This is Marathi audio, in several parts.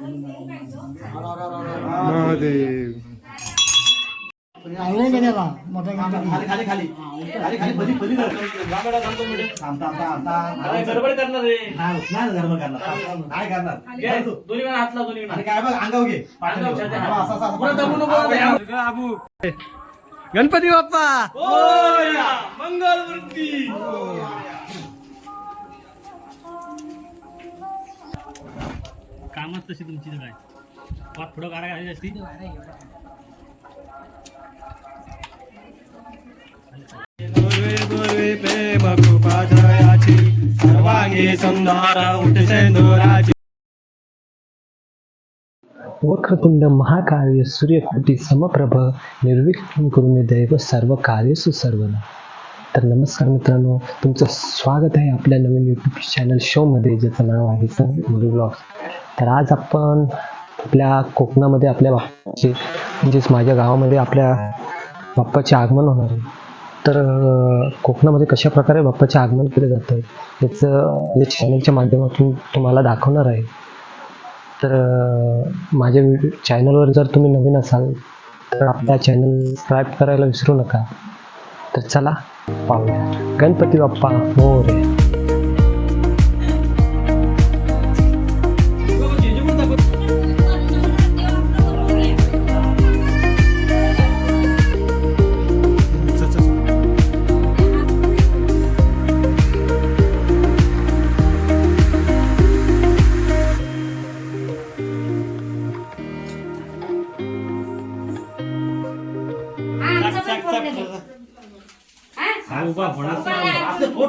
महादेव मोठा खाली खाली खाली खाली खाली भली भली गडबड करणार रे नाही गडबड करणार नाही करणार दोन्ही हात लाव दोन्ही काय बघ अंगाव घे आबू गणपती बाप्पा मंगलमूर्ती कामच तशी तुमची काय पुढं गाड्या घालायची असती प्रेम कृपाजयाची सर्वांगी सुंदर उठसेंदुराची वक्रतुंड महाकाय सूर्यकोटी समप्रभ निर्विघ्नं कुरु मे देव सर्व कार्येषु सर्वदा. तर नमस्कार मित्रांनो, तुमचं स्वागत आहे आपल्या नवीन यूट्यूब चॅनल शोमध्ये ज्याचं नाव आहे संदीप मोरे ब्लॉग्स. तर आज आपण आपल्या कोकणामध्ये आपल्या बाप्पाचे म्हणजेच माझ्या गावामध्ये आपल्या बाप्पाचे आगमन होणार आहे. तर कोकणामध्ये कशा प्रकारे बाप्पाचे आगमन केले जातं याचं या चॅनलच्या माध्यमातून तुम्हाला दाखवणार आहे. तर माझ्या चॅनलवर जर तुम्ही नवीन असाल तर आपला चॅनल सबस्क्राईब करायला विसरू नका. तर चला पाहूया. गणपती बाप्पा मोरया.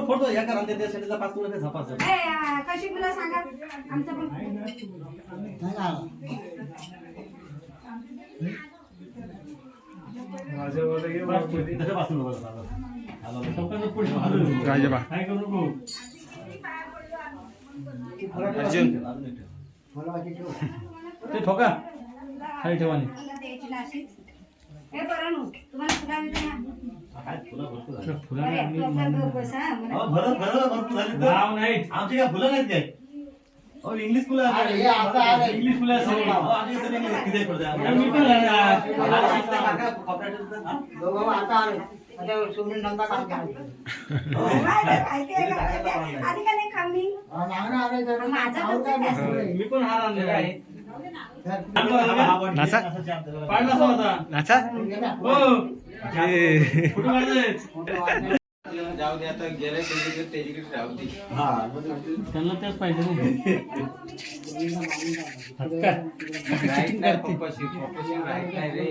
फोटो या करा ते सेटला पास तुला झपास कशी तुला सांगा आमचं पण राजबा अर्जुन ते ठोका खाली ठेवानी हे बरं नु तुम्हाला फुला मिळते ना काय फुलं भरपूर झाली फुला बसा भरत भरपूर झाली नाव नाही आमची काय फुलं नाहीत काय इंग्लिश फुलं इंग्लिश फुलं आमची सगळी किती पडते मी पण आता आले सोडून नंदा काम करायचं आधी का नाही खामी माझं मी पण हार आणलेला आहे नाचा पाडला होता नाचा हो फोटो काढले जाऊ दे आता गेले त्याच्याकडे राहू दे. त्यांना तेच पाहिजे ना राईट नाही पप्पाशी राईट नाही रे.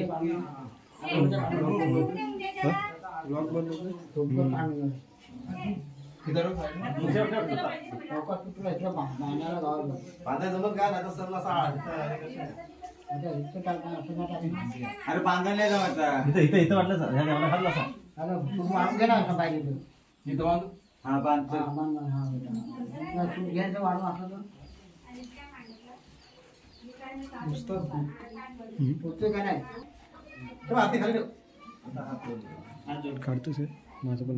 बांधा जमत का आता सरला अरे बांधा नाही जमत इथं इथं वाटलं सर ह्या देवाला खाल्ला सर इथं बांध हा बांध काढतोस माझं पण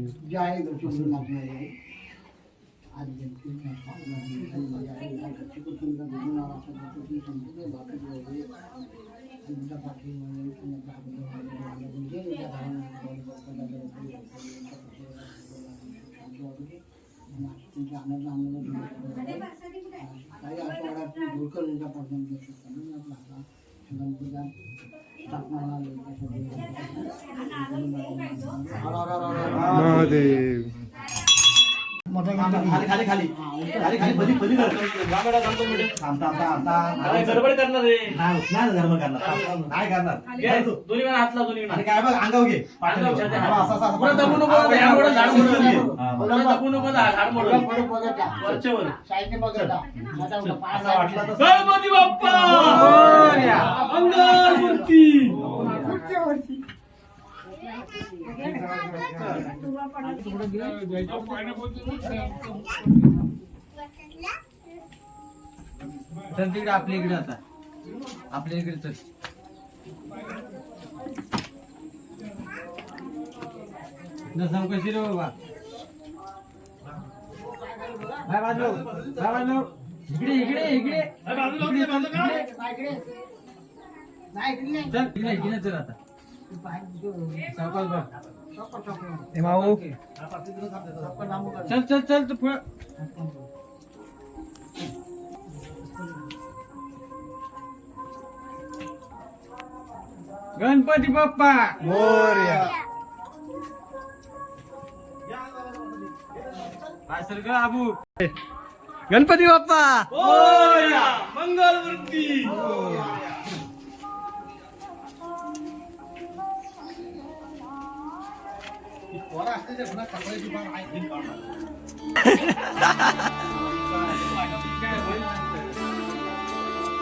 महादेव खाली खाली खाली खाली खाली भली भली गडबड करणार रे नाही गडबड करणार नाही करणार दोन्ही हात लाव दोन्ही काय बघ अंगाव घे गणपती बाप्पा मंगलमूर्ती तिकडे आपल्या इकडे आता आपल्या इकडे तर कशी रे बाबा. बाय बाजू इकडे इकडे इकडे चल इकडे चल आता सावकाश बघ. ए माऊ चल चल चल तू पुढं. गणपती बाप्पा मोरया. असेल का आबू गणपती बाप्पा मंगलमूर्ती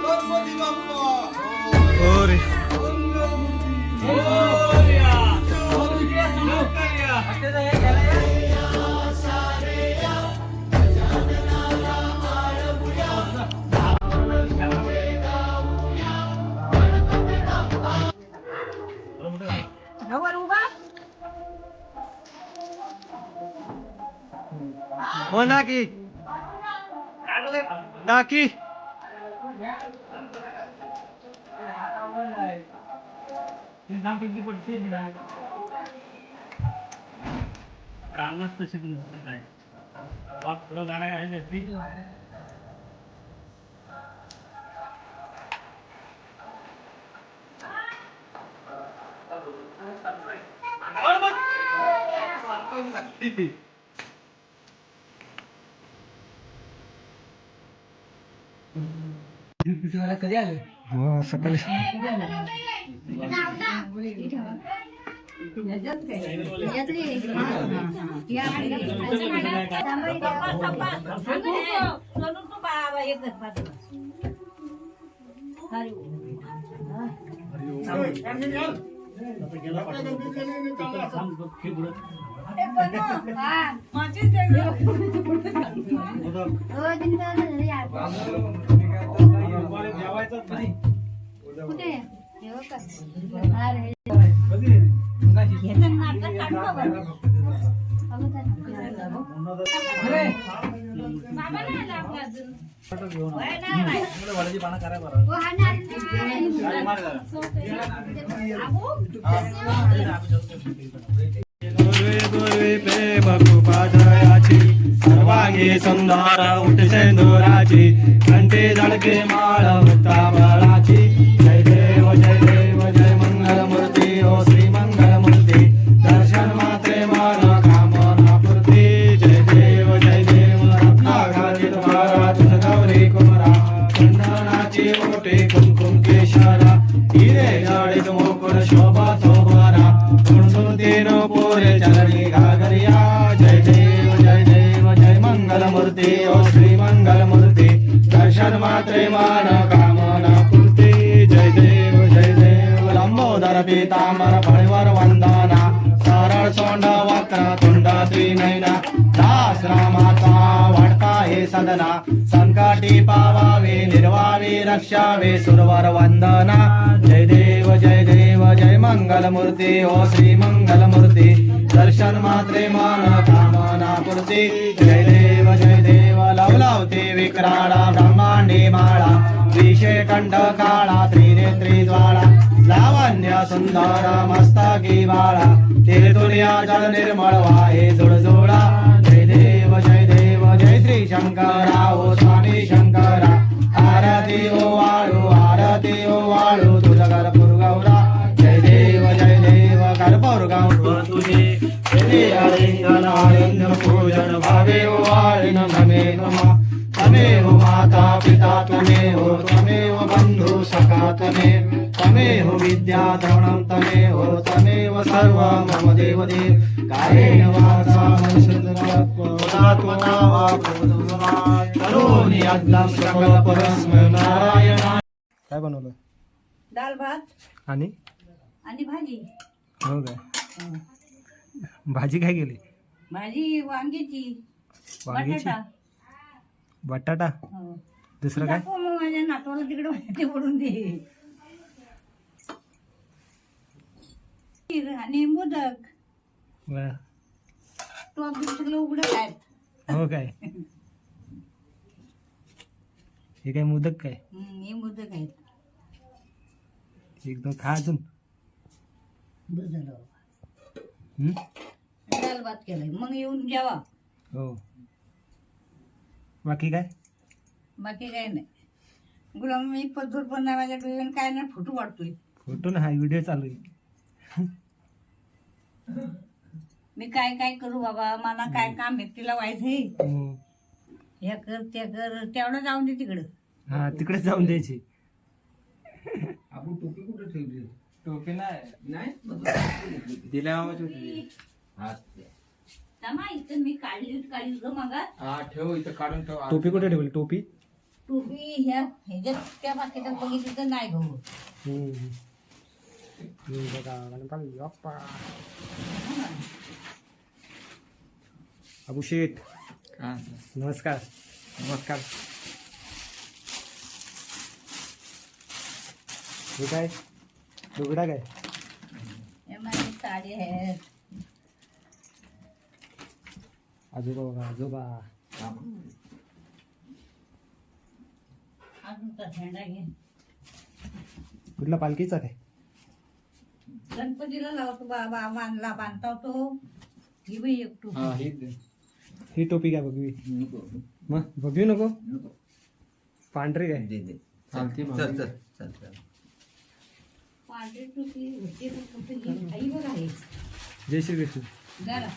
गणपती बाप्पा मोरया. हो नाकी नाकी कामच तशी काय वाट थोडं गाणं घालायची असती. कधी आलं हो सकाळी दुर्वे दुर्वे प्रेम कृपाधयाची सर्वांगी सुंदर उठसेंदुराची कंठी झळके माळ मुक्ताबळाची जय देव जय मंगलमूर्ती ओ श्री मंगलमूर्ती दर्शन मात्रे मन कामना पूर्ती जय देव रत्नाघातीत मारा तुझ गौरी कुमरा चंदनाची मोठी कुमकुम केशरा हिरे जाळीत मुकुट शोभा तोमरा तीन पोरे चरणी घागरिया जय देव जय मंगलमूर्ती ओ श्री मंगलमूर्ती दर्शन मात्रे मान कामना पूर्ती जय देव लंबोदर पीतांबर फळीवर वंदना सरळ सोंड वक्र तुंड त्रिनयना दास रामाचा वाटता हे सदना संकटी पावावे निर्वावे रक्षावे सुरवर वंदना जय देव जय मंगलमूर्ती ओ श्री मंगलमूर्ती दर्शन मात्रे मन कामना पूर्ती जय देव लवलावते विक्राळा ब्रह्मांडी माळा विषे कंठ काळा त्रिनेत्री ज्वाळा लावण्य सुंदर मस्तकी बाळा तीर्थुर्या जल निर्मळ वाहे जुळजुळा जय देव जय श्री शंकरा ओ स्वामी शंकरा आरती ओ वाळू तुझ कर्पूर गौरा जय देव कर्पूर गौर तुझे आलिंगन पूजन भावे ओ वाळिन भमे नमा तमेव माता पिता तमेव बंधु सखा तमेव विद्या द्रवणं तमेव सर्व मम देवदेव कायेन वाचा मनसेन्द्रियात्मना वा करोमि यज्ञं सकल परस्मै नारायण. काय बनवलं? दाल भात आणि आणि भाजी. हो काय भाजी काय केली? भाजी वांग्याची वांग्याची बटाटा. बटाटा हो. दुसरं काय? दाखव मग माझ्या नातवाला तिकडे ते पडून दे. आणि मोदक वा. तो अगदी सगळं उघडं काय. हो काय हे काय मोदक काय हे मोदक आहेत. एकदम खा अजून. बरं झालं बाबा. हम्म? दाल भात केलाय मग येऊन जेवा. हो. बाकी काय? बाकी काय नाही. गुलाम मी पद्धत पण नाही माझ्या डोळ्यानं काय नाही फोटो वाटतोय. फोटो ना हा व्हिडिओ चालू आहे. मी काय काय करू बाबा मला काय काम एकटीला व्हायचंय. हम्म. हे कर ते कर तेवढं जाऊन दे तिकडं. हा तिकडे जाऊन द्यायची. आपण टोपी कुठे ठेवली? टोपी नाही दिल्या मामाची होती. थांबा, इथं मी काढली ग मगात. हा ठेव इथं काढून ठेव. टोपी कुठे ठेवली टोपी? टोपी ह्याच्यात त्या बाकीच्या बघितली तर नाही गहू. बघा गणपती बाप्पा. अभिषेक नमस्कार. नमस्कार. हे काय लुगडा काय? हे माझी साडी आहे. आजोबा बघा आजोबा. अजून तर झेंडा घे. कुठला पालखीचा काय? गणपतीला लावतो बाबा मानला बांधता तो. ही बाई एक टोपी. हा हे दे. ही टोपी काय बघवी? नको. मग बघवी नको. नको. पांढरी काय? दे दे. चालते चल चल चल चल. पांढरी टोपी होती तर कुठे ही? आई बघ आहे जय श्री कृष्ण. जरा